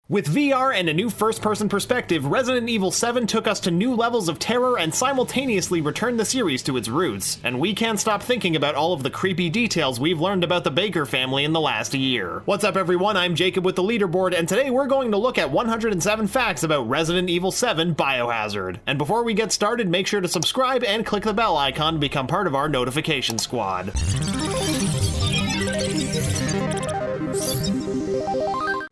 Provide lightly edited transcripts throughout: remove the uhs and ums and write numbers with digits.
With VR and a new first-person perspective, Resident Evil 7 took us to new levels of terror and simultaneously returned the series to its roots, and we can't stop thinking about all of the creepy details we've learned about the Baker family in the last year. What's up everyone, I'm Jacob with the Leaderboard, and today we're going to look at 107 facts about Resident Evil 7 Biohazard. And before we get started, make sure to subscribe and click the bell icon to become part of our notification squad.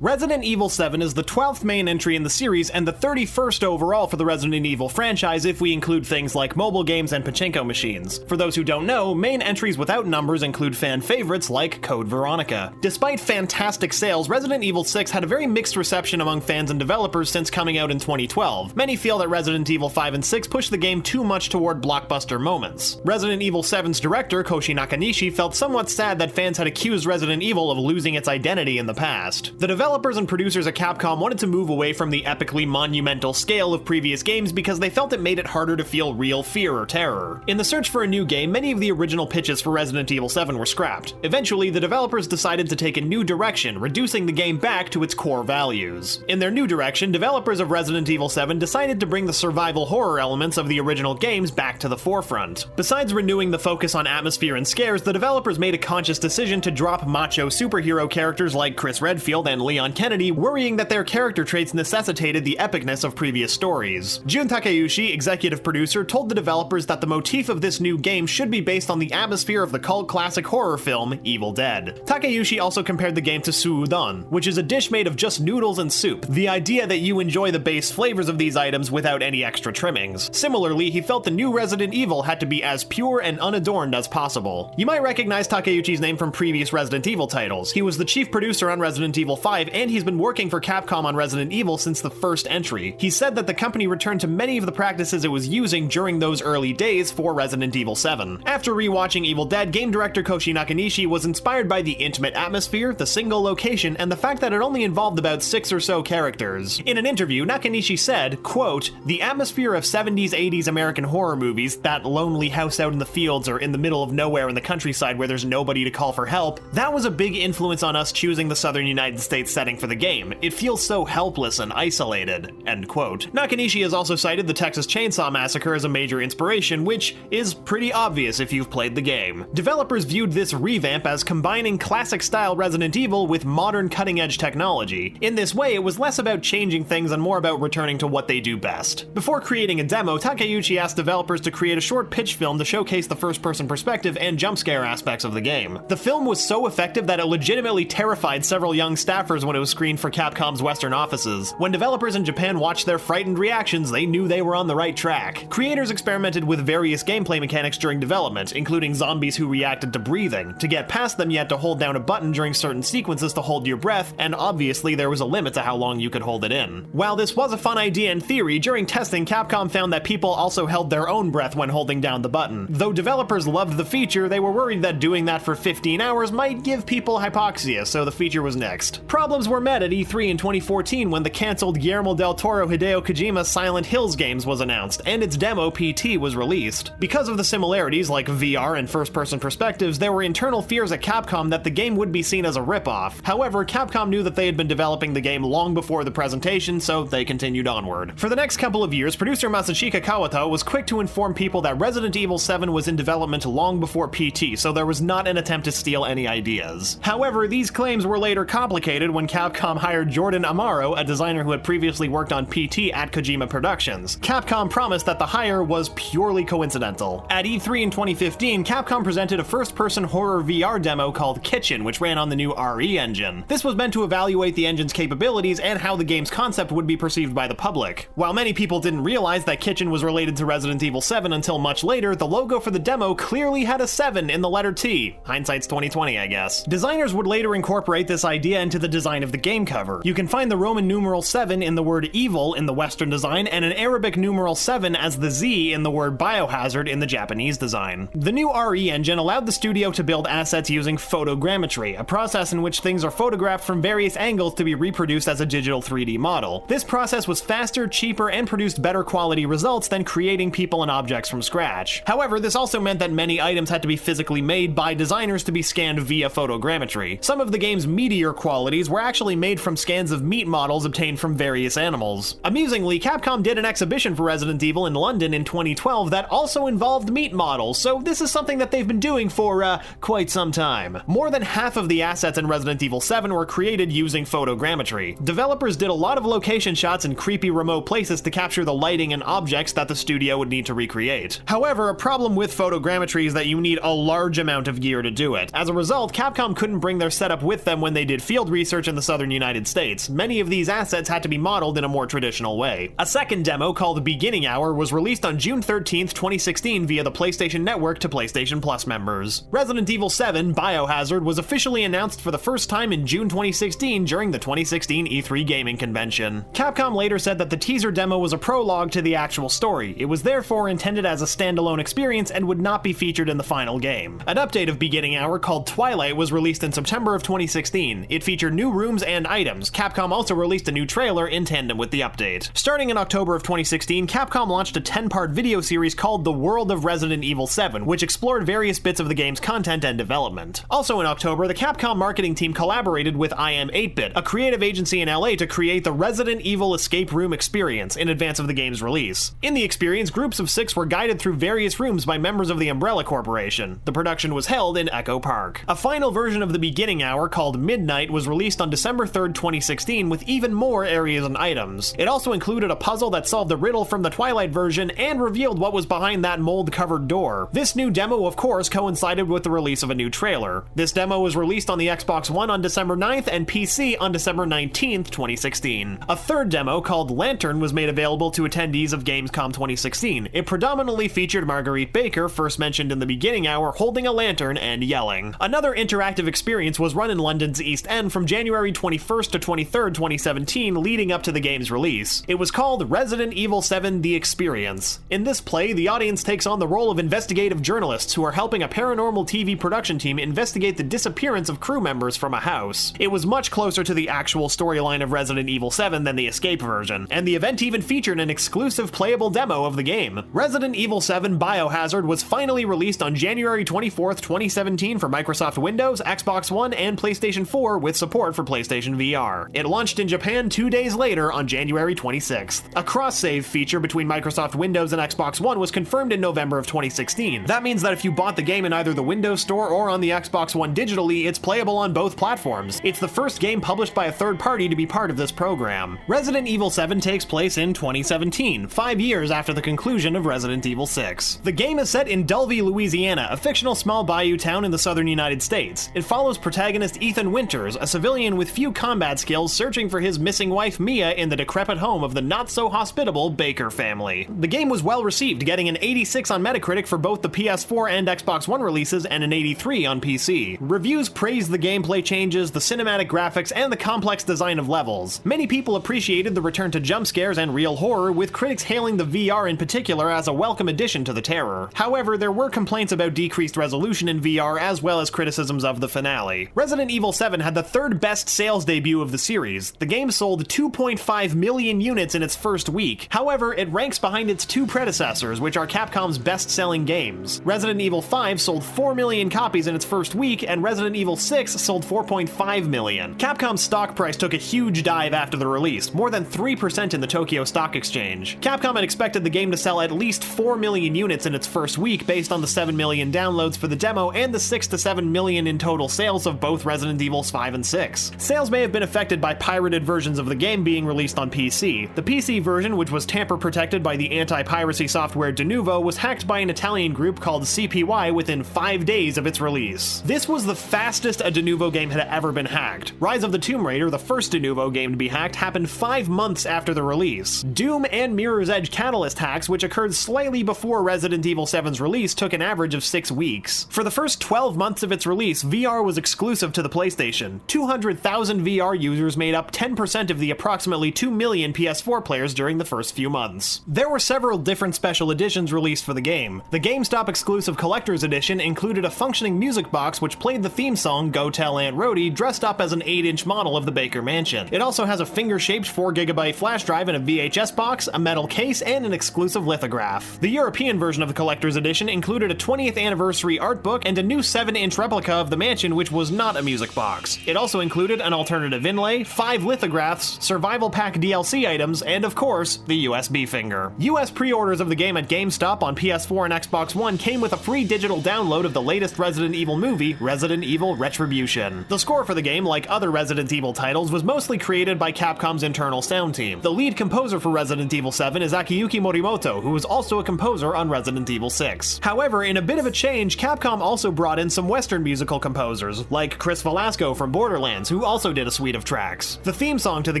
Resident Evil 7 is the 12th main entry in the series and the 31st overall for the Resident Evil franchise if we include things like mobile games and pachinko machines. For those who don't know, main entries without numbers include fan favorites like Code Veronica. Despite fantastic sales, Resident Evil 6 had a very mixed reception among fans and developers since coming out in 2012. Many feel that Resident Evil 5 and 6 pushed the game too much toward blockbuster moments. Resident Evil 7's director, Koshi Nakanishi, felt somewhat sad that fans had accused Resident Evil of losing its identity in the past. The developers and producers at Capcom wanted to move away from the epically monumental scale of previous games because they felt it made it harder to feel real fear or terror. In the search for a new game, many of the original pitches for Resident Evil 7 were scrapped. Eventually, the developers decided to take a new direction, reducing the game back to its core values. In their new direction, developers of Resident Evil 7 decided to bring the survival horror elements of the original games back to the forefront. Besides renewing the focus on atmosphere and scares, the developers made a conscious decision to drop macho superhero characters like Chris Redfield and Leon Kennedy, worrying that their character traits necessitated the epicness of previous stories. Jun Takeuchi, executive producer, told the developers that the motif of this new game should be based on the atmosphere of the cult classic horror film Evil Dead. Takeuchi also compared the game to suudon, which is a dish made of just noodles and soup, the idea that you enjoy the base flavors of these items without any extra trimmings. Similarly, he felt the new Resident Evil had to be as pure and unadorned as possible. You might recognize Takeuchi's name from previous Resident Evil titles. He was the chief producer on Resident Evil 5, and he's been working for Capcom on Resident Evil since the first entry. He said that the company returned to many of the practices it was using during those early days for Resident Evil 7. After rewatching Evil Dead, game director Koshi Nakanishi was inspired by the intimate atmosphere, the single location, and the fact that it only involved about 6 or so characters. In an interview, Nakanishi said, quote, "The atmosphere of 70s, 80s American horror movies, that lonely house out in the fields or in the middle of nowhere in the countryside where there's nobody to call for help, that was a big influence on us choosing the southern United States setting for the game. It feels so helpless and isolated," end quote. Nakanishi has also cited the Texas Chainsaw Massacre as a major inspiration, which is pretty obvious if you've played the game. Developers viewed this revamp as combining classic-style Resident Evil with modern cutting-edge technology. In this way, it was less about changing things and more about returning to what they do best. Before creating a demo, Takeuchi asked developers to create a short pitch film to showcase the first-person perspective and jump scare aspects of the game. The film was so effective that it legitimately terrified several young staffers when it was screened for Capcom's Western offices. When developers in Japan watched their frightened reactions, they knew they were on the right track. Creators experimented with various gameplay mechanics during development, including zombies who reacted to breathing. To get past them, you had to hold down a button during certain sequences to hold your breath, and obviously there was a limit to how long you could hold it in. While this was a fun idea in theory, during testing, Capcom found that people also held their own breath when holding down the button. Though developers loved the feature, they were worried that doing that for 15 hours might give people hypoxia, so the feature was nixed. Problems were met at E3 in 2014 when the cancelled Guillermo del Toro Hideo Kojima's Silent Hills games was announced, and its demo PT was released. Because of the similarities like VR and first-person perspectives, there were internal fears at Capcom that the game would be seen as a rip-off. However, Capcom knew that they had been developing the game long before the presentation, so they continued onward. For the next couple of years, producer Masashika Kawata was quick to inform people that Resident Evil 7 was in development long before PT, so there was not an attempt to steal any ideas. However, these claims were later complicated when Capcom hired Jordan Amaro, a designer who had previously worked on PT at Kojima Productions. Capcom promised that the hire was purely coincidental. At E3 in 2015, Capcom presented a first-person horror VR demo called Kitchen, which ran on the new RE engine. This was meant to evaluate the engine's capabilities and how the game's concept would be perceived by the public. While many people didn't realize that Kitchen was related to Resident Evil 7 until much later, the logo for the demo clearly had a 7 in the letter T. Hindsight's 2020, I guess. Designers would later incorporate this idea into the design of the game cover. You can find the Roman numeral 7 in the word evil in the Western design, and an Arabic numeral 7 as the Z in the word Biohazard in the Japanese design. The new RE engine allowed the studio to build assets using photogrammetry, a process in which things are photographed from various angles to be reproduced as a digital 3D model. This process was faster, cheaper, and produced better quality results than creating people and objects from scratch. However, this also meant that many items had to be physically made by designers to be scanned via photogrammetry. Some of the game's meatier qualities were were actually made from scans of meat models obtained from various animals. Amusingly, Capcom did an exhibition for Resident Evil in London in 2012 that also involved meat models, so this is something that they've been doing for, quite some time. More than half of the assets in Resident Evil 7 were created using photogrammetry. Developers did a lot of location shots in creepy remote places to capture the lighting and objects that the studio would need to recreate. However, a problem with photogrammetry is that you need a large amount of gear to do it. As a result, Capcom couldn't bring their setup with them when they did field research in the southern United States. Many of these assets had to be modeled in a more traditional way. A second demo called Beginning Hour was released on June 13th, 2016 via the PlayStation Network to PlayStation Plus members. Resident Evil 7 Biohazard was officially announced for the first time in June 2016 during the 2016 E3 gaming convention. Capcom later said that the teaser demo was a prologue to the actual story. It was therefore intended as a standalone experience and would not be featured in the final game. An update of Beginning Hour called Twilight was released in September of 2016. It featured new rooms and items. Capcom also released a new trailer in tandem with the update. Starting in October of 2016, Capcom launched a 10-part video series called The World of Resident Evil 7, which explored various bits of the game's content and development. Also in October, the Capcom marketing team collaborated with iam8bit, a creative agency in LA, to create the Resident Evil Escape Room experience in advance of the game's release. In the experience, groups of 6 were guided through various rooms by members of the Umbrella Corporation. The production was held in Echo Park. A final version of the Beginning Hour called Midnight was released on December 3rd, 2016 with even more areas and items. It also included a puzzle that solved the riddle from the Twilight version and revealed what was behind that mold-covered door. This new demo, of course, coincided with the release of a new trailer. This demo was released on the Xbox One on December 9th and PC on December 19th, 2016. A third demo called Lantern was made available to attendees of Gamescom 2016. It predominantly featured Marguerite Baker, first mentioned in the Beginning Hour, holding a lantern and yelling. Another interactive experience was run in London's East End from January 21st to 23rd, 2017, leading up to the game's release. It was called Resident Evil 7 The Experience. In this play, the audience takes on the role of investigative journalists who are helping a paranormal TV production team investigate the disappearance of crew members from a house. It was much closer to the actual storyline of Resident Evil 7 than the Escape version, and the event even featured an exclusive playable demo of the game. Resident Evil 7 Biohazard was finally released on January 24th, 2017 for Microsoft Windows, Xbox One, and PlayStation 4 with support for PlayStation VR. It launched in Japan 2 days later on January 26th. A cross-save feature between Microsoft Windows and Xbox One was confirmed in November of 2016. That means that if you bought the game in either the Windows Store or on the Xbox One digitally, it's playable on both platforms. It's the first game published by a third party to be part of this program. Resident Evil 7 takes place in 2017, 5 years after the conclusion of Resident Evil 6. The game is set in Dulvey, Louisiana, a fictional small bayou town in the southern United States. It follows protagonist Ethan Winters, a civilian with few combat skills searching for his missing wife Mia in the decrepit home of the not-so-hospitable Baker family. The game was well received, getting an 86 on Metacritic for both the PS4 and Xbox One releases and an 83 on PC. Reviews praised the gameplay changes, the cinematic graphics, and the complex design of levels. Many people appreciated the return to jump scares and real horror, with critics hailing the VR in particular as a welcome addition to the terror. However, there were complaints about decreased resolution in VR as well as criticisms of the finale. Resident Evil 7 had the third best sales debut of the series. The game sold 2.5 million units in its first week. However, it ranks behind its two predecessors, which are Capcom's best-selling games. Resident Evil 5 sold 4 million copies in its first week, and Resident Evil 6 sold 4.5 million. Capcom's stock price took a huge dive after the release, more than 3% in the Tokyo Stock Exchange. Capcom had expected the game to sell at least 4 million units in its first week based on the 7 million downloads for the demo and the 6 to 7 million in total sales of both Resident Evils 5 and 6. Sales may have been affected by pirated versions of the game being released on PC. The PC version, which was tamper-protected by the anti-piracy software Denuvo, was hacked by an Italian group called CPY within 5 days of its release. This was the fastest a Denuvo game had ever been hacked. Rise of the Tomb Raider, the first Denuvo game to be hacked, happened 5 months after the release. Doom and Mirror's Edge Catalyst hacks, which occurred slightly before Resident Evil 7's release, took an average of 6 weeks. For the first 12 months of its release, VR was exclusive to the PlayStation. 200,000 VR users made up 10% of the approximately 2 million PS4 players during the first few months. There were several different special editions released for the game. The GameStop exclusive Collector's Edition included a functioning music box which played the theme song Go Tell Aunt Rhody, dressed up as an 8-inch model of the Baker Mansion. It also has a finger-shaped 4GB flash drive and a VHS box, a metal case, and an exclusive lithograph. The European version of the Collector's Edition included a 20th anniversary art book and a new 7-inch replica of the mansion which was not a music box. It also included included an alternative inlay, 5 lithographs, survival pack DLC items, and of course, the USB finger. US pre-orders of the game at GameStop on PS4 and Xbox One came with a free digital download of the latest Resident Evil movie, Resident Evil Retribution. The score for the game, like other Resident Evil titles, was mostly created by Capcom's internal sound team. The lead composer for Resident Evil 7 is Akiyuki Morimoto, who was also a composer on Resident Evil 6. However, in a bit of a change, Capcom also brought in some Western musical composers, like Chris Velasco from Borderlands, who also did a suite of tracks. The theme song to the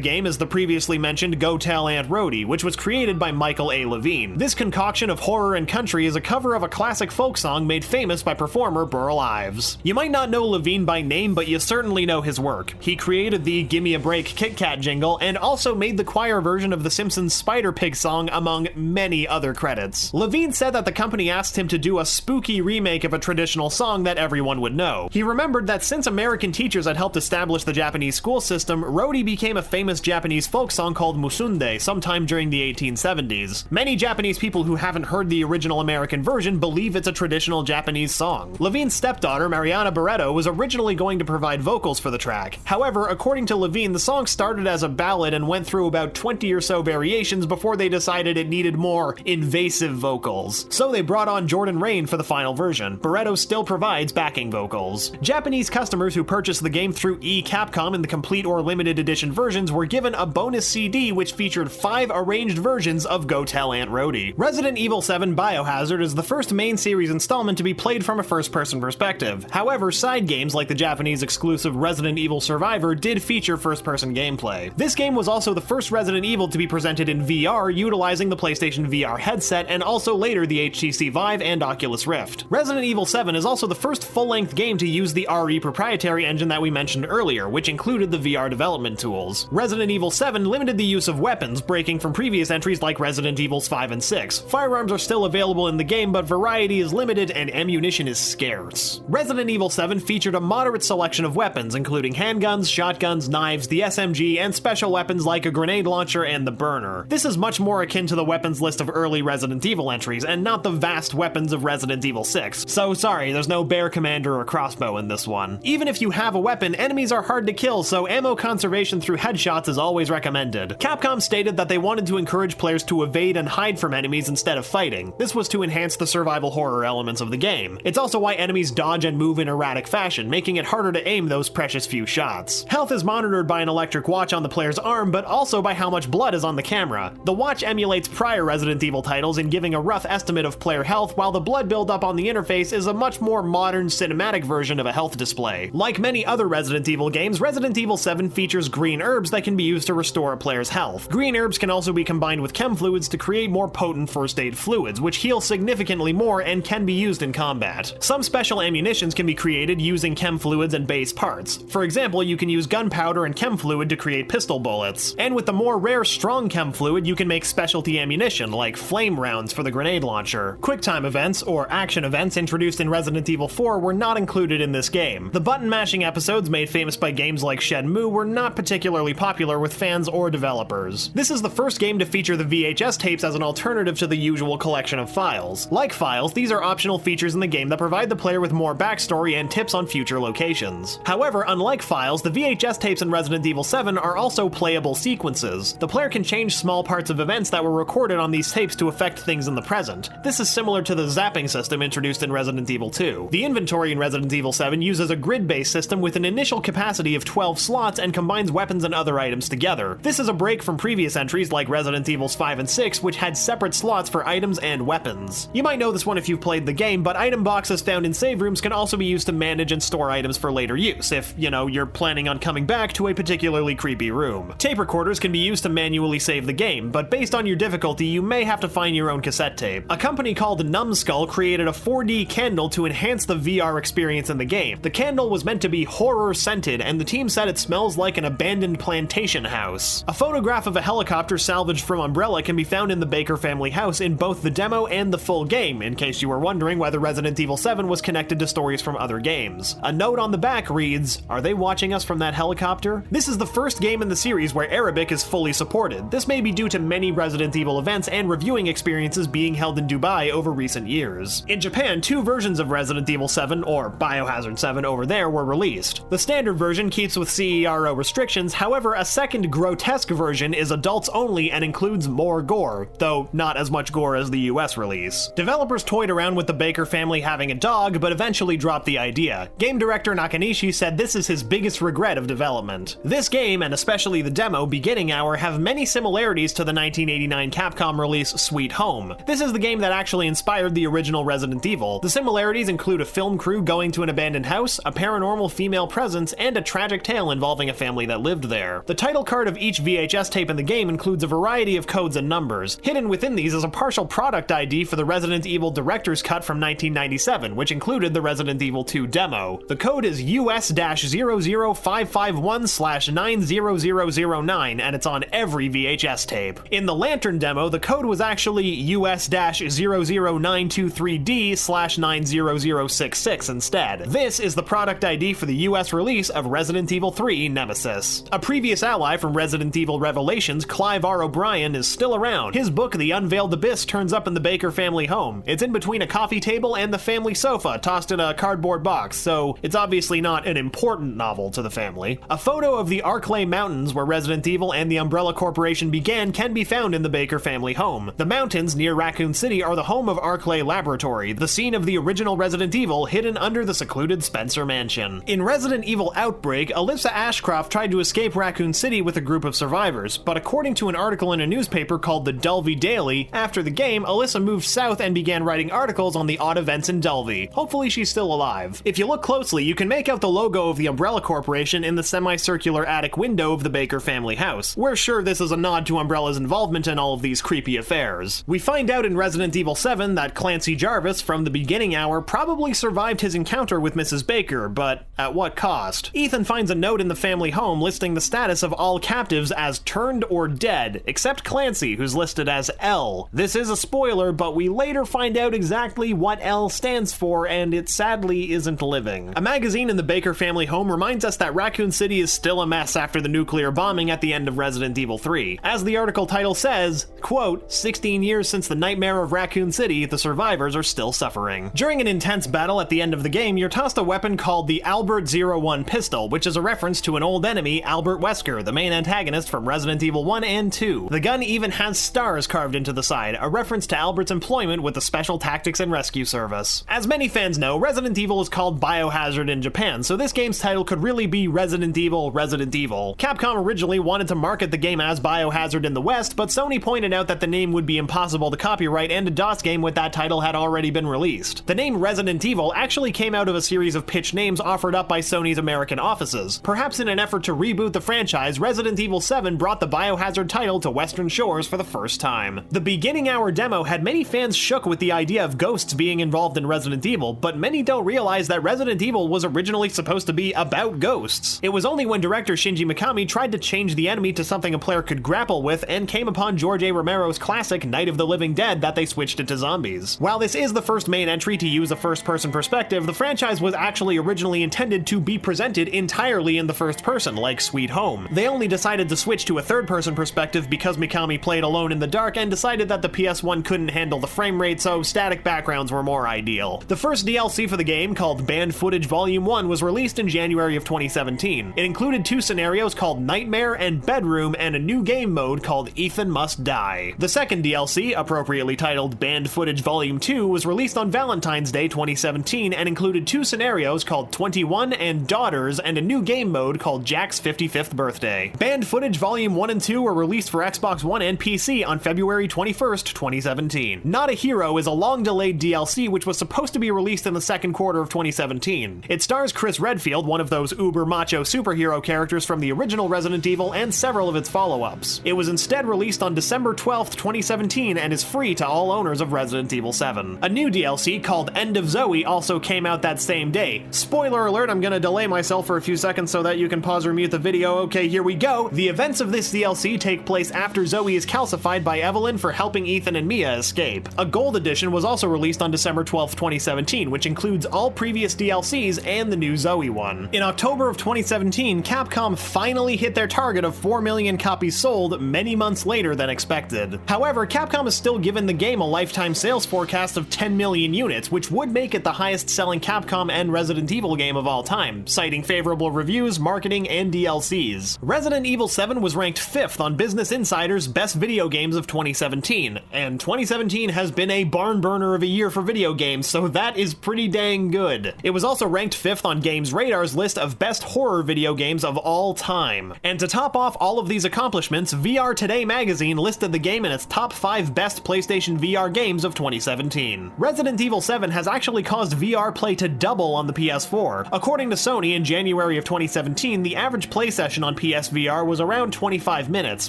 game is the previously mentioned Go Tell Aunt Rhody, which was created by Michael A. Levine. This concoction of horror and country is a cover of a classic folk song made famous by performer Burl Ives. You might not know Levine by name, but you certainly know his work. He created the Gimme a Break Kit Kat jingle and also made the choir version of The Simpsons Spider Pig song, among many other credits. Levine said that the company asked him to do a spooky remake of a traditional song that everyone would know. He remembered that since American teachers had helped establish the Japanese school system, Rhody became a famous Japanese folk song called Musunde sometime during the 1870s. Many Japanese people who haven't heard the original American version believe it's a traditional Japanese song. Levine's stepdaughter, Mariana Barreto, was originally going to provide vocals for the track. However, according to Levine, the song started as a ballad and went through about 20 or so variations before they decided it needed more invasive vocals. So they brought on Jordan Rain for the final version. Barreto still provides backing vocals. Japanese customers who purchased the game through Capcom in the complete or limited edition versions were given a bonus CD which featured 5 arranged versions of Go Tell Aunt Rhody. Resident Evil 7 Biohazard is the first main series installment to be played from a first-person perspective. However, side games like the Japanese exclusive Resident Evil Survivor did feature first-person gameplay. This game was also the first Resident Evil to be presented in VR, utilizing the PlayStation VR headset and also later the HTC Vive and Oculus Rift. Resident Evil 7 is also the first full-length game to use the RE proprietary engine that we mentioned earlier, which included the VR development tools. Resident Evil 7 limited the use of weapons, breaking from previous entries like Resident Evils 5 and 6. Firearms are still available in the game, but variety is limited and ammunition is scarce. Resident Evil 7 featured a moderate selection of weapons, including handguns, shotguns, knives, the SMG, and special weapons like a grenade launcher and the burner. This is much more akin to the weapons list of early Resident Evil entries, and not the vast weapons of Resident Evil 6. So sorry, there's no bear commander or crossbow in this one. Even if you have a weapon, enemies are hard to kill, so ammo conservation through headshots is always recommended. Capcom stated that they wanted to encourage players to evade and hide from enemies instead of fighting. This was to enhance the survival horror elements of the game. It's also why enemies dodge and move in erratic fashion, making it harder to aim those precious few shots. Health is monitored by an electric watch on the player's arm, but also by how much blood is on the camera. The watch emulates prior Resident Evil titles in giving a rough estimate of player health, while the blood buildup on the interface is a much more modern cinematic version of a health display. Like many other Resident Evil games, Resident Evil 7 features green herbs that can be used to restore a player's health. Green herbs can also be combined with chem fluids to create more potent first aid fluids, which heal significantly more and can be used in combat. Some special ammunitions can be created using chem fluids and base parts. For example, you can use gunpowder and chem fluid to create pistol bullets. And with the more rare strong chem fluid, you can make specialty ammunition like flame rounds for the grenade launcher. QuickTime events, or action events introduced in Resident Evil 4 were not included in this game. The button mashing episodes made famous by games like Shenmue were not particularly popular with fans or developers. This is the first game to feature the VHS tapes as an alternative to the usual collection of files. Like files, these are optional features in the game that provide the player with more backstory and tips on future locations. However, unlike files, the VHS tapes in Resident Evil 7 are also playable sequences. The player can change small parts of events that were recorded on these tapes to affect things in the present. This is similar to the zapping system introduced in Resident Evil 2. The inventory in Resident Evil 7 uses a grid-based system with an initial capacity of 12 slots and combines weapons and other items together. This is a break from previous entries like Resident Evils 5 and 6, which had separate slots for items and weapons. You might know this one if you've played the game, but item boxes found in save rooms can also be used to manage and store items for later use, if, you're planning on coming back to a particularly creepy room. Tape recorders can be used to manually save the game, but based on your difficulty, you may have to find your own cassette tape. A company called Numbskull created a 4D candle to enhance the VR experience in the game. The candle was meant to be horror-scented, and the team said it smells like an abandoned plantation house. A photograph of a helicopter salvaged from Umbrella can be found in the Baker family house in both the demo and the full game, in case you were wondering whether Resident Evil 7 was connected to stories from other games. A note on the back reads, "Are they watching us from that helicopter?" This is the first game in the series where Arabic is fully supported. This may be due to many Resident Evil events and reviewing experiences being held in Dubai over recent years. In Japan, 2 versions of Resident Evil 7, or Biohazard 7 over there, were released. The standard version version keeps with CERO restrictions, however, a second grotesque version is adults only and includes more gore, though not as much gore as the US release. Developers toyed around with the Baker family having a dog, but eventually dropped the idea. Game director Nakanishi said this is his biggest regret of development. This game, and especially the demo, Beginning Hour, have many similarities to the 1989 Capcom release Sweet Home. This is the game that actually inspired the original Resident Evil. The similarities include a film crew going to an abandoned house, a paranormal female presence, and a tragic tale involving a family that lived there. The title card of each VHS tape in the game includes a variety of codes and numbers. Hidden within these is a partial product ID for the Resident Evil Director's Cut from 1997, which included the Resident Evil 2 demo. The code is US-00551/90009, and it's on every VHS tape. In the Lantern demo, the code was actually US-00923D/90066 instead. This is the product ID for the US release of Resident Evil 3 Nemesis. A previous ally from Resident Evil Revelations, Clive R. O'Brien, is still around. His book, The Unveiled Abyss, turns up in the Baker family home. It's in between a coffee table and the family sofa, tossed in a cardboard box, so it's obviously not an important novel to the family. A photo of the Arklay Mountains, where Resident Evil and the Umbrella Corporation began, can be found in the Baker family home. The mountains near Raccoon City are the home of Arklay Laboratory, the scene of the original Resident Evil hidden under the secluded Spencer Mansion. In Resident Evil Outbreak, Alyssa Ashcroft tried to escape Raccoon City with a group of survivors, but according to an article in a newspaper called the Dulvey Daily, after the game, Alyssa moved south and began writing articles on the odd events in Dulvey. Hopefully she's still alive. If you look closely, you can make out the logo of the Umbrella Corporation in the semicircular attic window of the Baker family house. We're sure this is a nod to Umbrella's involvement in all of these creepy affairs. We find out in Resident Evil 7 that Clancy Jarvis from the Beginning Hour probably survived his encounter with Mrs. Baker, but at what cost? Ethan finds a note in the family home listing the status of all captives as turned or dead, except Clancy, who's listed as L. This is a spoiler, but we later find out exactly what L stands for, and it sadly isn't living. A magazine in the Baker family home reminds us that Raccoon City is still a mess after the nuclear bombing at the end of Resident Evil 3. As the article title says, quote, 16 years since the nightmare of Raccoon City, the survivors are still suffering. During an intense battle at the end of the game, you're tossed a weapon called the Albert 01 pistol, which is a reference to an old enemy, Albert Wesker, the main antagonist from Resident Evil 1 and 2. The gun even has stars carved into the side, a reference to Albert's employment with the Special Tactics and Rescue Service. As many fans know, Resident Evil is called Biohazard in Japan, so this game's title could really be Resident Evil, Resident Evil. Capcom originally wanted to market the game as Biohazard in the West, but Sony pointed out that the name would be impossible to copyright and a DOS game with that title had already been released. The name Resident Evil actually came out of a series of pitch names offered up by Sony's American offices. Perhaps in an effort to reboot the franchise, Resident Evil 7 brought the Biohazard title to Western shores for the first time. The Beginning Hour demo had many fans shook with the idea of ghosts being involved in Resident Evil, but many don't realize that Resident Evil was originally supposed to be about ghosts. It was only when director Shinji Mikami tried to change the enemy to something a player could grapple with and came upon George A. Romero's classic Night of the Living Dead that they switched it to zombies. While this is the first main entry to use a first-person perspective, the franchise was actually originally intended to be presented entirely in the first person, like Sweet Home. They only decided to switch to a third-person perspective because Mikami played Alone in the Dark and decided that the PS1 couldn't handle the frame rate, so static backgrounds were more ideal. The first DLC for the game, called Banned Footage Volume 1, was released in January of 2017. It included 2 scenarios called Nightmare and Bedroom, and a new game mode called Ethan Must Die. The second DLC, appropriately titled Banned Footage Volume 2, was released on Valentine's Day 2017 and included 2 scenarios called 21 and Daughters, and a new game mode called Jack's 55th Birthday. Banned Footage Volume 1 and 2 were released for Xbox One and PC on February 21st, 2017. Not a Hero is a long-delayed DLC which was supposed to be released in the second quarter of 2017. It stars Chris Redfield, one of those uber-macho superhero characters from the original Resident Evil and several of its follow-ups. It was instead released on December 12th, 2017 and is free to all owners of Resident Evil 7. A new DLC called End of Zoe also came out that same day. Spoiler alert, I'm gonna delay myself for a few seconds so that you can pause or mute the video. Okay, here we go. The events of this DLC take place after Zoe is calcified by Evelyn for helping Ethan and Mia escape. A gold edition was also released on December 12th, 2017, which includes all previous DLCs and the new Zoe one. In October of 2017, Capcom finally hit their target of 4 million copies sold many months later than expected. However, Capcom has still given the game a lifetime sales forecast of 10 million units, which would make it the highest selling Capcom and Resident Evil game of all time, citing favorable favorable reviews, marketing, and DLCs. Resident Evil 7 was ranked 5th on Business Insider's Best Video Games of 2017, and 2017 has been a barn burner of a year for video games, so that is pretty dang good. It was also ranked 5th on Games Radar's list of best horror video games of all time. And to top off all of these accomplishments, VR Today magazine listed the game in its top 5 best PlayStation VR games of 2017. Resident Evil 7 has actually caused VR play to double on the PS4. According to Sony, in January of 2017, the average play session on PSVR was around 25 minutes,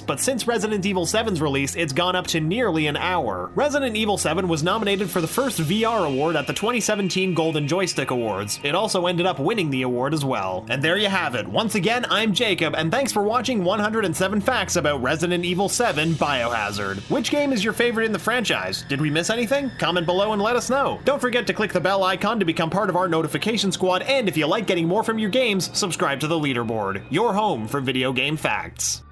but since Resident Evil 7's release, it's gone up to nearly an hour. Resident Evil 7 was nominated for the first VR award at the 2017 Golden Joystick Awards. It also ended up winning the award as well. And there you have it. Once again, I'm Jacob, and thanks for watching 107 Facts about Resident Evil 7 Biohazard. Which game is your favorite in the franchise? Did we miss anything? Comment below and let us know. Don't forget to click the bell icon to become part of our notification squad, and if you like getting more from your games, subscribe to the Leaderboard, your home for video game facts.